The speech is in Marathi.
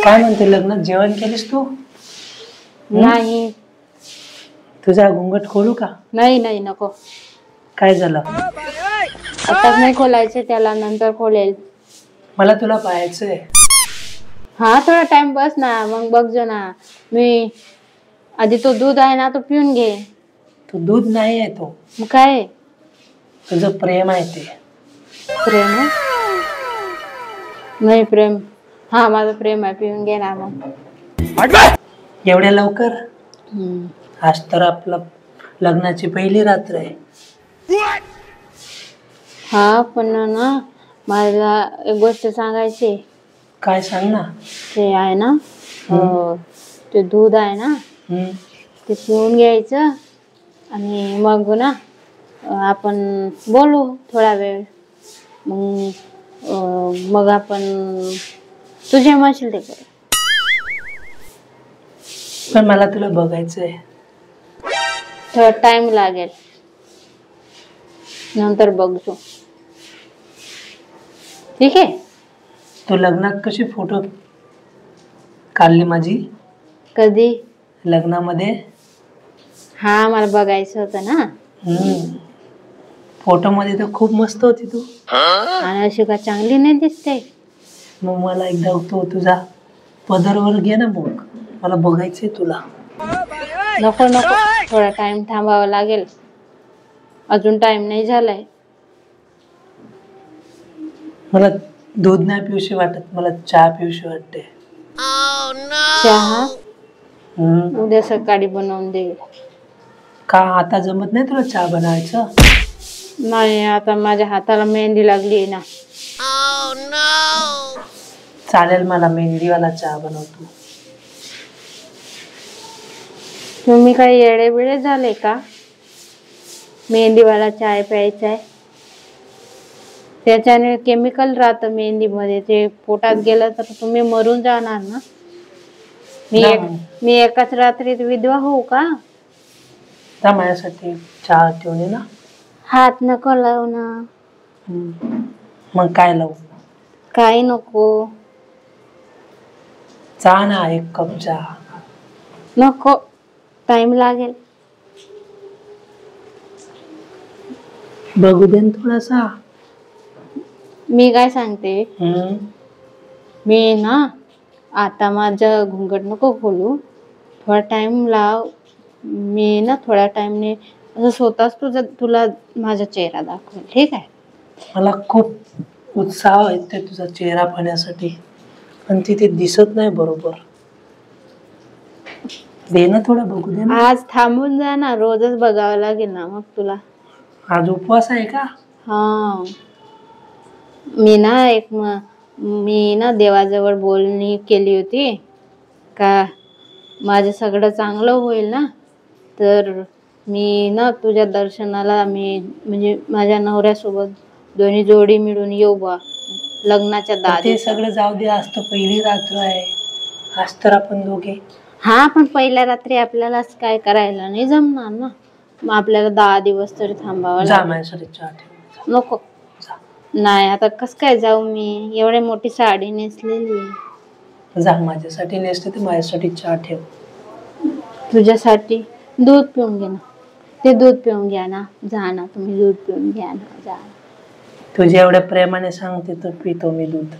काय म्हणते, लग्नात जेवण केलीस तू? नाही. तुझा घुंगट खोलू का? नाही नाही नको. काय झालं? आताच नाही खोलायचे, त्याला नंतर खोलेल. मला तुला पाहायचंय. हा थोडा टाइम बस ना, मग बघजो ना. मी आधी तो दूध आहे ना तो पिऊन घे. तो दूध नाही आहे, तो मग काय? तुझं प्रेम आहे ते. प्रेम आहे? नाही प्रेम. हा माझं प्रेम आहे, पिऊन घे ना मग. एवढ्या लवकर? आज तर आपलं लग्नाची पहिली रात्र आहे. हा पण ना मला एक गोष्ट सांगायची. काय सांग ना. ते आहे ना ते दूध आहे ना ते पिऊन घ्यायचं आणि मग ना आपण बोलू थोडा वेळ. मग आपण तुझे म्हणशील ते कर. पण मला तुला बघायचंय. थोडा टाइम लागेल, नंतर बघतो. ठीक आहे? तू लग्नात कशी फोटो काढली माझी? कधी? लग्नामध्ये. हा मला बघायचं होतं ना. फोटो मध्ये तर खूप मस्त होती तू. आणि अशी का चांगली नाही दिसते? मग मला एकदा तो तुझा पदरवर घे ना, मग मला बघायचंय तुला. नको नको, थोडा टाइम थांबावा लागेल. अजून टाइम नाही झालाय. मला दूध नाही पिऊशी वाटत, मला चहा पिऊशी वाटते. चहा उद्या सकाळी बनवून देईल. का आता जमत नाही तुला चहा बनवायचं? नाही, आता माझ्या हाताला मेहंदी लागली ना. चालेल, मला मेहंदीवाला चहा बनवतो. तुम्ही काही येडे बिडे झाले का? मेहंदीवाला चाय प्यायचा आहे. त्याच्याने केमिकल राहतं मेहंदीमध्ये, ते पोटात गेलं तर तुम्ही मरून जाणार ना. मी एकाच रात्रीत विधवा होऊ का? माझ्यासाठी चहा ठेवून ये ना. हात नको लावू ना. मग काय लावू? काही नको. चहा ना, एक कप चहा. नको, टाइम लागेल. बघू दे थोडासा. मी काय सांगते, मी ना आता माझं घुंगट नको खोलू, थोडा टाइम लाव. मी ना थोड्या टाइमने असं स्वतःच तुला माझा चेहरा दाखवेल. ठीक आहे? मला खूप उत्साह येते तुझा चेहरा पाहण्यासाठी, पण तिथे दिसत नाही बरोबर. दे ना थोडा, बघू दे ना. आज थांबून जा ना, रोजच बघावं लागेल ना मग तुला. आज उपवास आहे का? हा. मी ना देवाजवळ बोलणी केली होती का माझं सगळं चांगलं होईल ना, तर मी ना तुझ्या दर्शनाला म्हणजे माझ्या नवऱ्यासोबत दोन्ही जोडी मिळून येऊ बा लग्नाच्या 10 ते सगळं जाऊ दे, आज तर पहिली रात्र आहे. आज तर आपण दोघे. हा पण पहिल्या रात्री आपल्याला काय करायला नाही जमणार ना. मग आपल्याला 10 दिवस तरी थांबावं लागेल. नको. नाही, आता कस काय जाऊ मी? एवढी मोठी साडी नेसलेली. जा, माझ्यासाठी नेसते तर माझ्यासाठी चहा ठेव. तुझ्यासाठी दूध पिऊन घे ना. ते दूध पिऊन घ्या ना. जा ना, तुम्ही दूध पिऊन घ्या ना. जा. तुझ्या एवढ्या प्रेमाने सांगते तर पितो मी दूध.